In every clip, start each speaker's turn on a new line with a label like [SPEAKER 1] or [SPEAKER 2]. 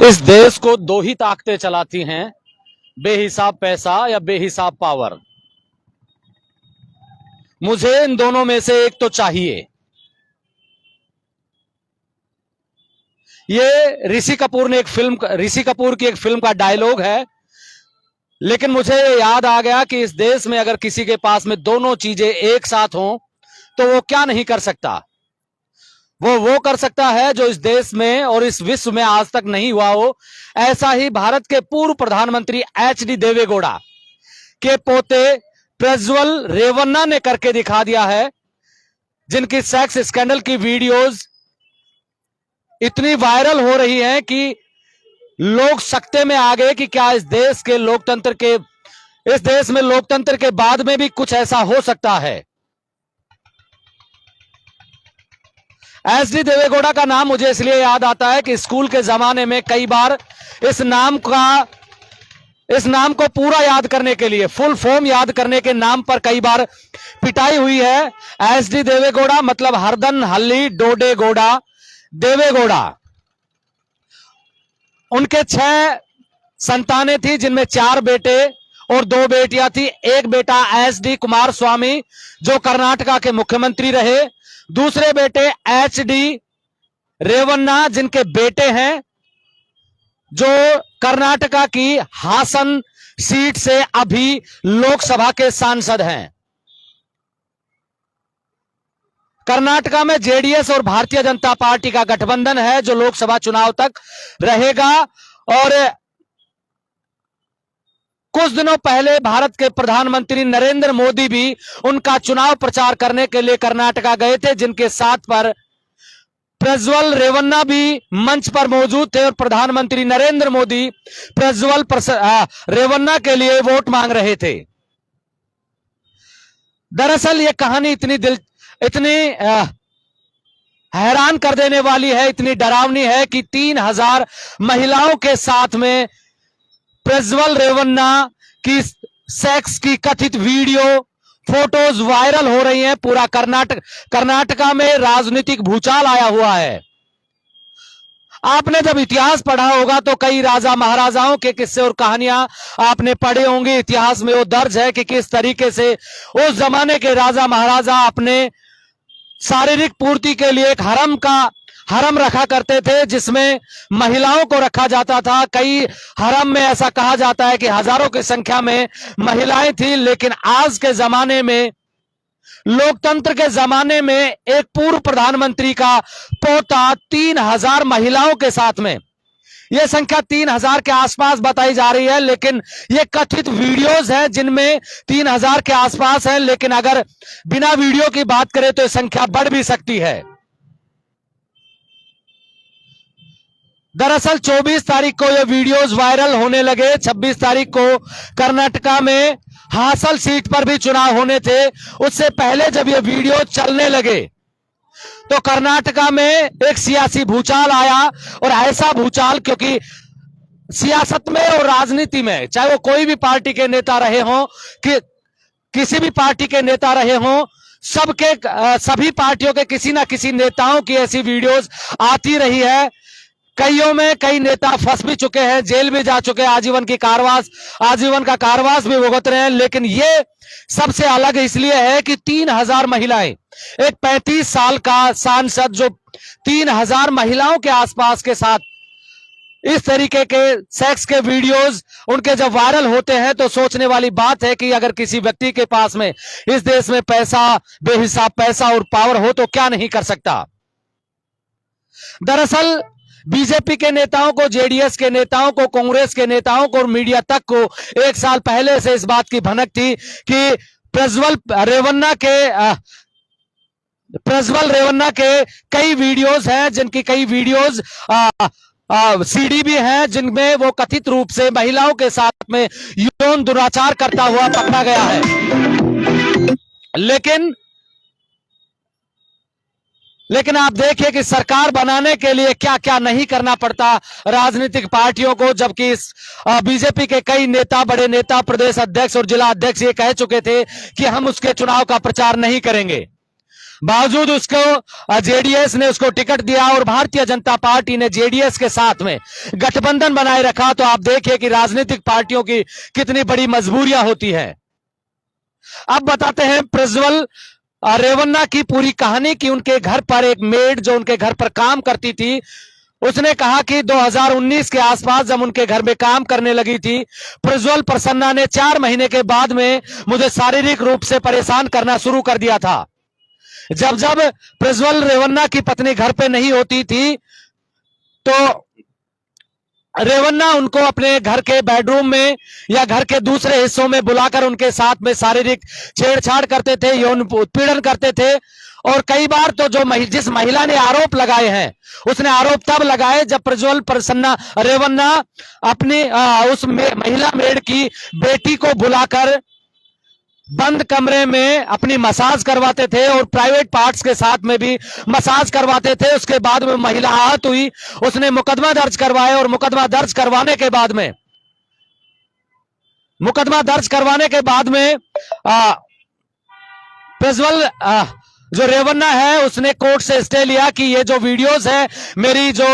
[SPEAKER 1] इस देश को दो ही ताकतें चलाती हैं, बेहिसाब पैसा या बेहिसाब पावर। मुझे इन दोनों में से एक तो चाहिए। ये ऋषि कपूर की एक फिल्म का डायलॉग है, लेकिन मुझे याद आ गया कि इस देश में अगर किसी के पास में दोनों चीजें एक साथ हों तो वो क्या नहीं कर सकता। वो कर सकता है जो इस देश में और इस विश्व में आज तक नहीं हुआ हो। ऐसा ही भारत के पूर्व प्रधानमंत्री एच.डी. देवेगौड़ा के पोते प्रज्वल रेवन्ना ने करके दिखा दिया है, जिनकी सेक्स स्कैंडल की वीडियोस इतनी वायरल हो रही हैं कि लोग सकते में आ गए कि क्या इस देश में लोकतंत्र के बाद में भी कुछ ऐसा हो सकता है। एच.डी. देवेगौड़ा का नाम मुझे इसलिए याद आता है कि स्कूल के जमाने में कई बार इस नाम को पूरा याद करने के लिए, फुल फॉर्म याद करने के नाम पर कई बार पिटाई हुई है। एच.डी. देवेगौड़ा मतलब हरदन हल्ली डोडे गौड़ा देवेगौड़ा। उनके 6 संतानें थी, जिनमें 4 बेटे और 2 बेटियां थी। एक बेटा एच.डी. कुमारस्वामी जो कर्नाटका के मुख्यमंत्री रहे, दूसरे बेटे एच.डी. रेवन्ना जिनके बेटे हैं जो कर्नाटका की हासन सीट से अभी लोकसभा के सांसद हैं। कर्नाटका में जेडीएस और भारतीय जनता पार्टी का गठबंधन है जो लोकसभा चुनाव तक रहेगा। और कुछ दिनों पहले भारत के प्रधानमंत्री नरेंद्र मोदी भी उनका चुनाव प्रचार करने के लिए कर्नाटका गए थे, जिनके साथ पर प्रज्वल रेवन्ना भी मंच पर मौजूद थे और प्रधानमंत्री नरेंद्र मोदी प्रज्वल रेवन्ना के लिए वोट मांग रहे थे। दरअसल यह कहानी इतनी हैरान कर देने वाली है, इतनी डरावनी है कि 3000 महिलाओं के साथ में प्रज्वल रेवन्ना की सेक्स की कथित वीडियो फोटोज वायरल हो रही हैं। पूरा कर्नाटका में राजनीतिक भूचाल आया हुआ है। आपने जब इतिहास पढ़ा होगा तो कई राजा महाराजाओं के किस्से और कहानियां आपने पढ़े होंगे। इतिहास में वो दर्ज है कि किस तरीके से उस जमाने के राजा महाराजा अपने शारीरिक पूर्ति के लिए एक हरम रखा करते थे, जिसमें महिलाओं को रखा जाता था। कई हरम में ऐसा कहा जाता है कि हजारों की संख्या में महिलाएं थी। लेकिन आज के जमाने में, लोकतंत्र के जमाने में, एक पूर्व प्रधानमंत्री का पोता 3000 महिलाओं के साथ में, यह संख्या 3000 के आसपास बताई जा रही है, लेकिन ये कथित वीडियोस हैं जिनमें 3000 के आसपास है। लेकिन अगर बिना वीडियो की बात करें तो यह संख्या बढ़ भी सकती है। दरअसल 24 तारीख को ये वीडियोस वायरल होने लगे। 26 तारीख को कर्नाटका में हासन सीट पर भी चुनाव होने थे। उससे पहले जब ये वीडियो चलने लगे तो कर्नाटका में एक सियासी भूचाल आया। और ऐसा भूचाल, क्योंकि सियासत में और राजनीति में, चाहे वो कोई भी पार्टी के नेता रहे हों, कि किसी भी पार्टी के नेता रहे हों, सभी पार्टियों के किसी ना किसी नेताओं की ऐसी वीडियोस आती रही है। कईयों में कई नेता फंस भी चुके हैं, जेल भी जा चुके हैं, आजीवन का कारावास भी भुगत रहे हैं। लेकिन ये सबसे अलग इसलिए है कि 3000 महिलाएं, एक 35 साल का सांसद जो 3000 महिलाओं के आसपास के साथ इस तरीके के सेक्स के वीडियोस उनके जब वायरल होते हैं तो सोचने वाली बात है कि अगर किसी व्यक्ति के पास में इस देश में बेहिसाब पैसा और पावर हो तो क्या नहीं कर सकता। दरअसल बीजेपी के नेताओं को, जेडीएस के नेताओं को, कांग्रेस के नेताओं को और मीडिया तक को 1 साल पहले से इस बात की भनक थी कि प्रज्वल रेवन्ना के कई वीडियोस हैं, जिनकी कई वीडियोस सीडी भी हैं, जिनमें वो कथित रूप से महिलाओं के साथ में यौन दुराचार करता हुआ पकड़ा गया है। लेकिन आप देखिए कि सरकार बनाने के लिए क्या क्या नहीं करना पड़ता राजनीतिक पार्टियों को। जबकि बीजेपी के कई नेता, बड़े नेता, प्रदेश अध्यक्ष और जिला अध्यक्ष ये कह चुके थे कि हम उसके चुनाव का प्रचार नहीं करेंगे। बावजूद उसको जेडीएस ने उसको टिकट दिया और भारतीय जनता पार्टी ने जेडीएस के साथ में गठबंधन बनाए रखा। तो आप देखिए कि राजनीतिक पार्टियों की कितनी बड़ी मजबूरियां होती हैं। अब बताते हैं प्रज्वल रेवन्ना की पूरी कहानी की। उनके घर पर एक मेड जो उनके घर पर काम करती थी, उसने कहा कि 2019 के आसपास जब उनके घर में काम करने लगी थी, प्रज्वल प्रसन्ना ने 4 महीने के बाद में मुझे शारीरिक रूप से परेशान करना शुरू कर दिया था। जब जब प्रज्वल रेवन्ना की पत्नी घर पे नहीं होती थी तो रेवन्ना उनको अपने घर के बेडरूम में या घर के दूसरे हिस्सों में बुलाकर उनके साथ में शारीरिक छेड़छाड़ करते थे, यौन उत्पीड़न करते थे। और कई बार तो जिस महिला ने आरोप लगाए हैं, उसने आरोप तब लगाए जब प्रज्वल प्रसन्ना रेवन्ना अपनी उस महिला मेड की बेटी को बुलाकर बंद कमरे में अपनी मसाज करवाते थे और प्राइवेट पार्ट्स के साथ में भी मसाज करवाते थे। उसके बाद में महिला आहत हुई, उसने मुकदमा दर्ज करवाया और मुकदमा दर्ज करवाने के बाद में प्रज्वल जो रेवन्ना है उसने कोर्ट से स्टे लिया कि ये जो वीडियोस है मेरी जो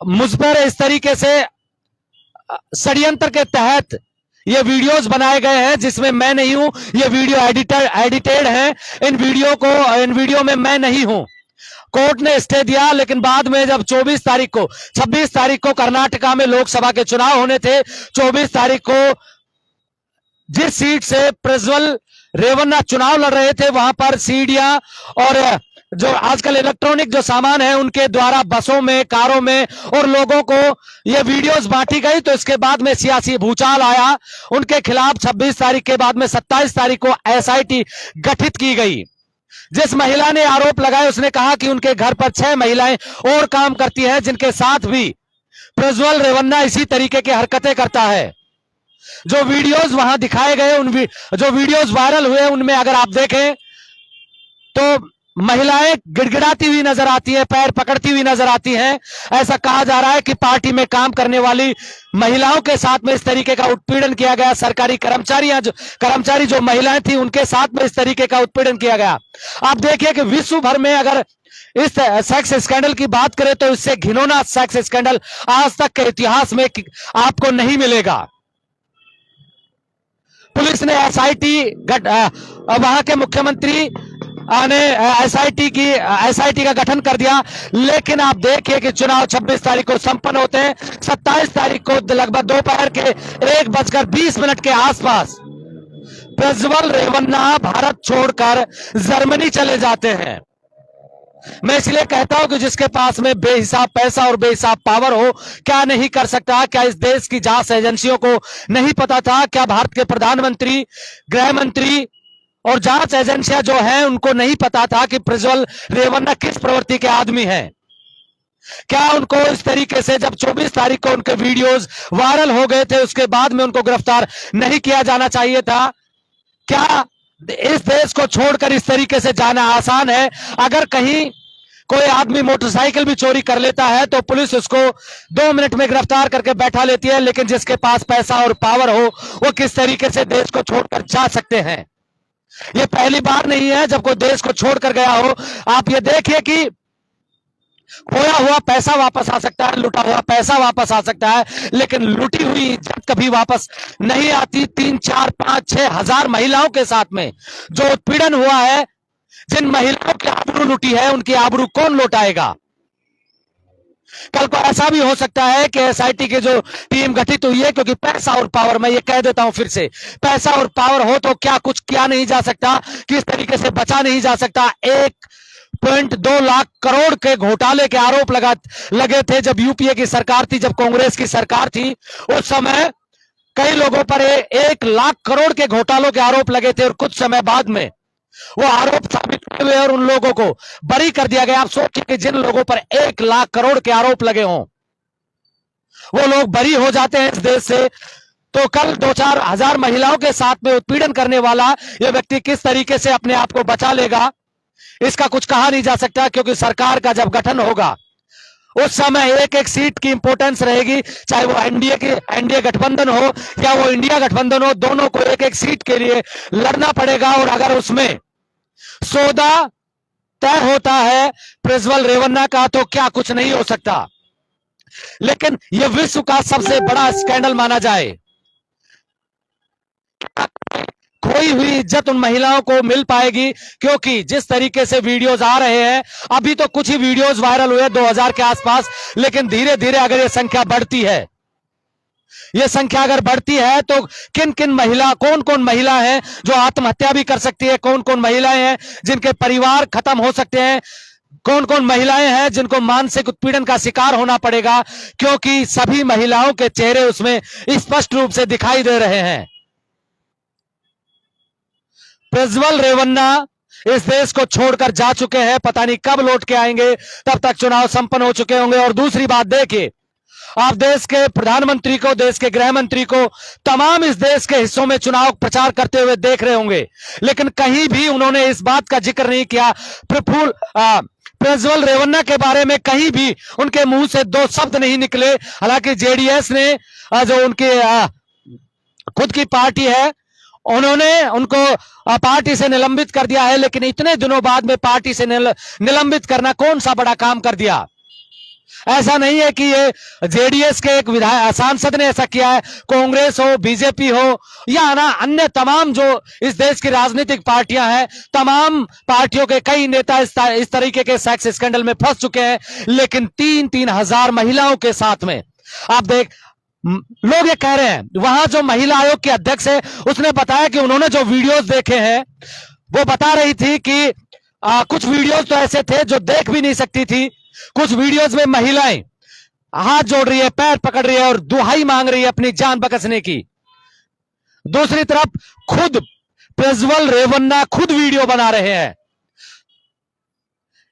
[SPEAKER 1] मुझ पर इस तरीके से षड्यंत्र के तहत ये वीडियोस बनाए गए हैं जिसमें मैं नहीं हूं, ये वीडियो एडिटेड हैं, इन वीडियो में मैं नहीं हूं। कोर्ट ने स्टे दिया, लेकिन बाद में जब 26 तारीख को कर्नाटका में लोकसभा के चुनाव होने थे, 24 तारीख को जिस सीट से प्रज्वल रेवन्ना चुनाव लड़ रहे थे वहां पर सीढ़ियां और जो आजकल इलेक्ट्रॉनिक जो सामान है उनके द्वारा बसों में, कारों में और लोगों को ये वीडियोस बांटी गई। तो इसके बाद में सियासी भूचाल आया, उनके खिलाफ 26 तारीख के बाद में 27 तारीख को एसआईटी गठित की गई। जिस महिला ने आरोप लगाए उसने कहा कि उनके घर पर 6 महिलाएं और काम करती हैं जिनके साथ भी प्रज्वल रेवन्ना इसी तरीके की हरकतें करता है। जो वीडियोस वहां दिखाए गए, जो वीडियोस वायरल हुए, उनमें अगर आप देखें तो महिलाएं गिड़गिड़ाती हुई नजर आती है, पैर पकड़ती हुई नजर आती हैं। ऐसा कहा जा रहा है कि पार्टी में काम करने वाली महिलाओं के साथ में इस तरीके का उत्पीड़न किया गया। सरकारी कर्मचारी जो महिलाएं थी उनके साथ में इस तरीके का उत्पीड़न किया गया। आप देखिए कि विश्व भर में अगर इस सेक्स स्कैंडल की बात करें तो इससे घिनौना सेक्स स्कैंडल आज तक के इतिहास में आपको नहीं मिलेगा। पुलिस ने एसआईटी वहां के मुख्यमंत्री ने एसआईटी का गठन कर दिया, लेकिन आप देखिए कि चुनाव 26 तारीख को संपन्न होते हैं। 27 तारीख को लगभग दोपहर के 1:20 के आसपास प्रज्वल रेवन्ना भारत छोड़कर जर्मनी चले जाते हैं। मैं इसलिए कहता हूं कि जिसके पास में बेहिसाब पैसा और बेहिसाब पावर हो, क्या नहीं कर सकता? क्या इस देश की जांच एजेंसियों को नहीं पता था? क्या भारत के प्रधानमंत्री, गृह मंत्री और जांच एजेंसियां जो हैं उनको नहीं पता था कि प्रज्वल रेवन्ना किस प्रवृत्ति के आदमी हैं? क्या उनको इस तरीके से जब 24 तारीख को उनके वीडियोस वायरल हो गए थे उसके बाद में उनको गिरफ्तार नहीं किया जाना चाहिए था? क्या इस देश को छोड़कर इस तरीके से जाना आसान है? अगर कहीं कोई आदमी मोटरसाइकिल भी चोरी कर लेता है तो पुलिस उसको 2 मिनट में गिरफ्तार करके बैठा लेती है, लेकिन जिसके पास पैसा और पावर हो वो किस तरीके से देश को छोड़कर जा सकते हैं? ये पहली बार नहीं है जब कोई देश को छोड़कर गया हो। आप ये देखिए कि खोया हुआ पैसा वापस आ सकता है, लुटा हुआ पैसा वापस आ सकता है, लेकिन लुटी हुई इज्जत कभी वापस नहीं आती। 3, 4, 5, 6 हजार महिलाओं के साथ में जो उत्पीड़न हुआ है, जिन महिलाओं की आबरू लुटी है, उनकी आबरू कौन लौटाएगा? कल को ऐसा भी हो सकता है कि एसआईटी की जो टीम गठित हुई है, क्योंकि पैसा और पावर, मैं ये कह देता हूं फिर से, पैसा और पावर हो तो क्या कुछ किया नहीं जा सकता, किस तरीके से बचा नहीं जा सकता। 1.2 लाख करोड़ के घोटाले के आरोप लगे थे जब यूपीए की सरकार थी, जब कांग्रेस की सरकार थी। उस समय कई लोगों पर 1 लाख करोड़ के घोटालों के आरोप लगे थे और कुछ समय बाद में वो आरोप साबित हुए और उन लोगों को बरी कर दिया गया। आप सोचिए कि जिन लोगों पर 1 लाख करोड़ के आरोप लगे हों वो लोग बरी हो जाते हैं इस देश से, तो कल 2-4 हजार महिलाओं के साथ में उत्पीड़न करने वाला यह व्यक्ति किस तरीके से अपने आप को बचा लेगा, इसका कुछ कहा नहीं जा सकता। क्योंकि सरकार का जब गठन होगा उस समय एक एक सीट की इंपॉर्टेंस रहेगी, चाहे वो एनडीए गठबंधन हो या वो इंडिया गठबंधन हो, दोनों को एक एक सीट के लिए लड़ना पड़ेगा। और अगर उसमें सौदा तय होता है प्रज्वल रेवन्ना का तो क्या कुछ नहीं हो सकता। लेकिन यह विश्व का सबसे बड़ा स्कैंडल माना जाए। खोई हुई इज्जत उन महिलाओं को मिल पाएगी, क्योंकि जिस तरीके से वीडियोस आ रहे हैं, अभी तो कुछ ही वीडियोस वायरल हुए 2000 के आसपास, लेकिन धीरे धीरे अगर यह संख्या बढ़ती है, यह संख्या अगर बढ़ती है तो किन किन महिला, कौन कौन महिला है जो आत्महत्या भी कर सकती है, कौन कौन महिलाएं हैं जिनके परिवार खत्म हो सकते हैं, कौन कौन महिलाएं हैं जिनको मानसिक उत्पीड़न का शिकार होना पड़ेगा, क्योंकि सभी महिलाओं के चेहरे उसमें स्पष्ट रूप से दिखाई दे रहे हैं। प्रज्वल रेवन्ना इस देश को छोड़कर जा चुके हैं, पता नहीं कब लौट के आएंगे, तब तक चुनाव संपन्न हो चुके होंगे। और दूसरी बात देखिए, आप देश के प्रधानमंत्री को, देश के गृह मंत्री को तमाम इस देश के हिस्सों में चुनाव प्रचार करते हुए देख रहे होंगे, लेकिन कहीं भी उन्होंने इस बात का जिक्र नहीं किया, प्रज्वल रेवन्ना के बारे में कहीं भी उनके मुंह से दो शब्द नहीं निकले। हालांकि जेडीएस ने जो उनकी खुद की पार्टी है, उन्होंने उनको पार्टी से निलंबित कर दिया है, लेकिन इतने दिनों बाद में पार्टी से निलंबित करना कौन सा बड़ा काम कर दिया। ऐसा नहीं है कि ये जेडीएस के एक सांसद ने ऐसा किया है, कांग्रेस हो, बीजेपी हो या ना अन्य तमाम जो इस देश की राजनीतिक पार्टियां हैं, तमाम पार्टियों के कई नेता इस तरीके के सेक्स स्कैंडल में फंस चुके हैं। लेकिन 3-3 हजार महिलाओं के साथ में, आप देख, लोग ये कह रहे हैं, वहां जो महिला आयोग के अध्यक्ष है उसने बताया कि उन्होंने जो वीडियोस देखे हैं, वो बता रही थी कि कुछ वीडियोस तो ऐसे थे जो देख भी नहीं सकती थी, कुछ वीडियोस में महिलाएं हाथ जोड़ रही है, पैर पकड़ रही है और दुहाई मांग रही है अपनी जान बख्शने की। दूसरी तरफ खुद प्रज्वल रेवन्ना खुद वीडियो बना रहे हैं।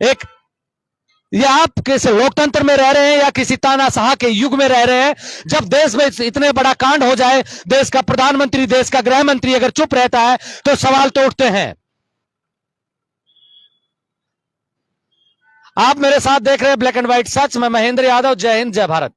[SPEAKER 1] एक, ये आप किसी लोकतंत्र में रह रहे हैं या किसी तानाशाह के युग में रह रहे हैं? जब देश में इतने बड़ा कांड हो जाए, देश का प्रधानमंत्री, देश का गृह मंत्री अगर चुप रहता है तो सवाल तो उठते हैं। आप मेरे साथ देख रहे हैं ब्लैक एंड व्हाइट सच। मैं महेंद्र यादव। जय हिंद, जय भारत।